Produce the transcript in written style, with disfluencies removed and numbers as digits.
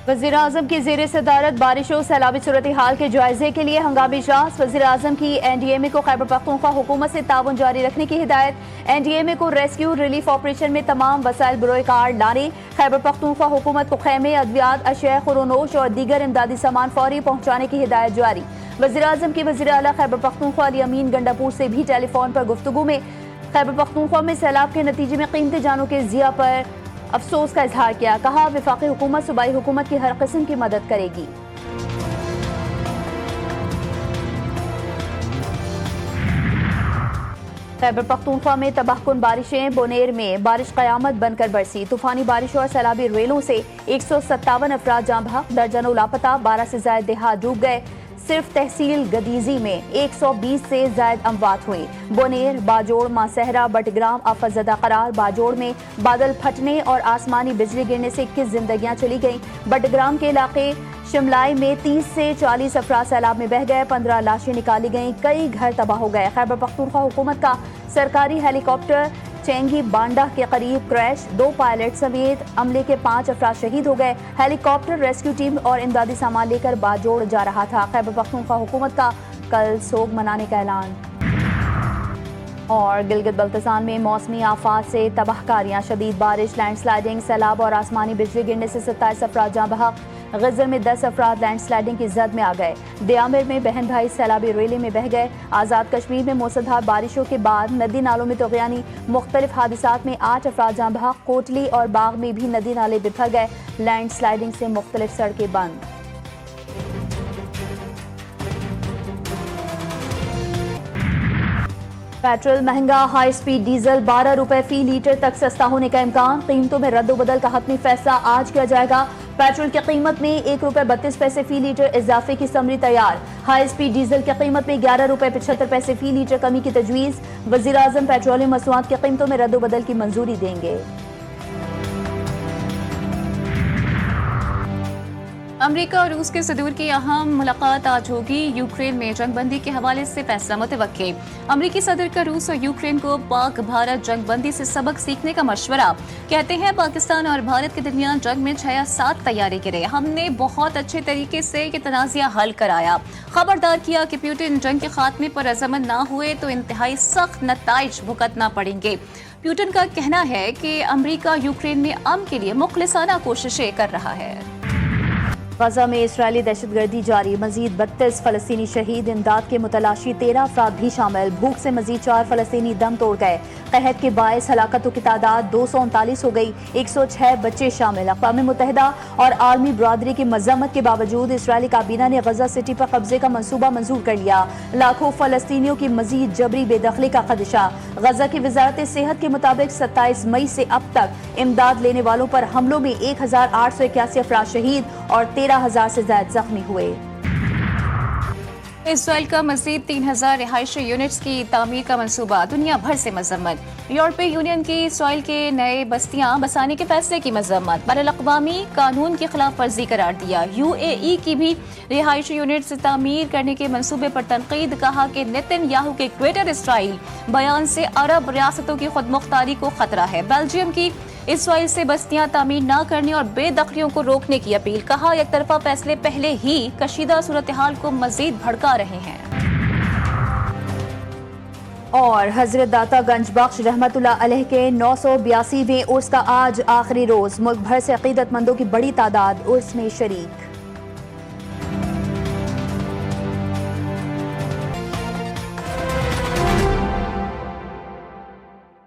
वज़ीर-ए-आज़म की ज़ेर सदारत बारिशों सैलाबी सूरत-ए-हाल के जायजे के लिए हंगामी इजलास। वज़ीर-ए-आज़म की NDMA को खैबर पख्तूनख्वा हुकूमत से ताउन जारी रखने की हिदायत। NDMA को रेस्क्यू रिलीफ ऑपरेशन में तमाम वसाइल बरोए कार लाने। खैबर पख्तूनख्वा हुकूमत को खैमे, अद्वियात, अशया खुरोनोश और दीगर इमदादी सामान फौरी पहुँचाने की हिदायत जारी। वज़ीर-ए-आज़म की वज़ीर आला खैबर पख्तूनख्वा अली अमीन गंडापुर से भी टेलीफोन पर गुफ्तगू में खैबर पख्तूनख्वा में सैलाब के नतीजे में कीमती जानों के ज़िया पर अफसोस का इजहार किया। कहा वफाकी हुकूमत सूबाई हुकूमत की हर किस्म की मदद करेगी। खैबर पख्तूनख्वा में तबाहकुन बारिशें। बोनेर में बारिश कयामत बनकर बरसी। तूफानी बारिशों और सैलाबी रेलों से 157 अफराद जाँ बहक, दर्जनों लापता, 12 से ज्यादा देहात डूब गए। सिर्फ तहसील गदीजी में 120 से ज्यादा अमवात हुई। बोनेर, बाजोड़, मासहरा, बटग्राम आफतज़दा करार। बाजोड़ में बादल फटने और आसमानी बिजली गिरने से 21 जिंदगियां चली गईं। बटग्राम के इलाके शिमलाई में 30 से 40 अफराद सैलाब में बह गए। 15 लाशें निकाली गईं, कई घर तबाह हो गए। खैबर पख्तूनख्वा हुकूमत का सरकारी हेलीकॉप्टर चेंगी बांडा के करीब क्रैश, 2 पायलट समेत अमले के 5 अफराद शहीद हो गए। हेलीकॉप्टर रेस्क्यू टीम और इमदादी सामान लेकर बाजोड़ जा रहा था। खैबर पख्तूनख्वा हुकूमत का कल सोग मनाने का ऐलान। और गिलगित बल्तिस्तान में मौसमी आफात से तबाहकारियां, शदीद बारिश, लैंडस्लाइडिंग, सैलाब और आसमानी बिजली गिरने से 27 अफराद जाँ बहक। गजर में 10 अफराद लैंडस्लाइडिंग की जद में आ गए। दियामिर में बहन भाई सैलाबी रेले में बह गए। आज़ाद कश्मीर में मूसलाधार बारिशों के बाद नदी नालों में तुग़यानी, मुख्तलिफ हादिसात में 8 अफराद जाँ बहक। कोटली और बाग में भी नदी नाले बिखर गए। लैंडस्लाइडिंग से मुख्तलिफ सड़कें बंद। पेट्रोल महंगा, हाई स्पीड डीजल 12 रुपए फी लीटर तक सस्ता होने का इम्कान। कीमतों में रद्दोबदल का हतमी फैसला आज किया जाएगा। पेट्रोल की कीमत में 1 रुपए 32 पैसे फी लीटर इजाफे की समरी तैयार। हाई स्पीड डीजल की कीमत में 11 रुपए 75 पैसे फी लीटर कमी की तजवीज़। वज़ीर-ए-आज़म पेट्रोलियम मसनूआत की कीमतों में रद्दोबदल की मंजूरी देंगे। अमेरिका और रूस के सदूर की अहम मुलाकात आज होगी। यूक्रेन में जंगबंदी के हवाले से फैसला मुतवक्के। अमेरिकी सदर का रूस और यूक्रेन को पाक भारत जंगबंदी से सबक सीखने का मशवरा। कहते हैं पाकिस्तान और भारत के दरमियान जंग में 6 या 7 तैयारी करे। हमने बहुत अच्छे तरीके से ये तनाज़ा हल कराया। खबरदार किया कि पुतिन जंग के खात्मे पर रजामंद ना हुए तो इंतहाई सख्त नताइज भुगतना पड़ेंगे। पुतिन का कहना है कि अमेरिका यूक्रेन में अमन के लिए मुखलिसाना कोशिशें कर रहा है। गजा में इसराइली दहशतगर्दी जारी, मजीद 32 फलस्तीनी शहीद, इमदाद के मुतलाशी 13 अफराद भी शामिल। भूख से मजीद 4 फलस्तीनी दम तोड़ गए। कहत के बायस हलाकतों की तादाद 239 हो गई, 106 बच्चे शामिल। अक़वाम मुत्तहिदा और आलमी बरादरी की मज़म्मत के बावजूद इसराइली काबीना ने गजा सिटी पर कब्जे का मंसूबा मंजूर कर लिया। लाखों फलस्तीनियों की मजीद जबरी बेदखली का खदशा। गजा की वजारत सेहत के मुताबिक 27 मई से अब तक इमदाद लेने वालों पर हमलों में 1881 अफराद शहीद और 13,000 से ज्यादा जख्मी हुए। इसराइल का मजीद 3,000 रिहायशी यूनिट्स की तामीर का मंसूबा, दुनिया भर से मजम्मत। यूरोपीय यूनियन की इसराइल के नए बस्तियां बसाने के फैसले की मजम्मत। बैनुल-अक़वामी कानून की खिलाफ वर्जी करार दिया। UAE की भी रिहायशी यूनिट्स तामीर करने के मंसूबे पर तनकीद। कहा कि नेतन्याहू के ग्रेटर इसराइल बयान से अरब रियासतों की खुद मुख्तारी को खतरा है। बेल्जियम की इसराइल से बस्तियां तामीर न करने और बेदखलियों को रोकने की अपील। कहा एक तरफा फैसले पहले ही कशीदा सूरत हाल को मजीद भड़का रहे हैं। और हजरत दाता गंज बख्श रहमतुल्लाह अलैह के 982वें उर्स का आज आखिरी रोज। मुल्क भर से अकीदतमंदों की बड़ी तादाद उर्स में शरीक।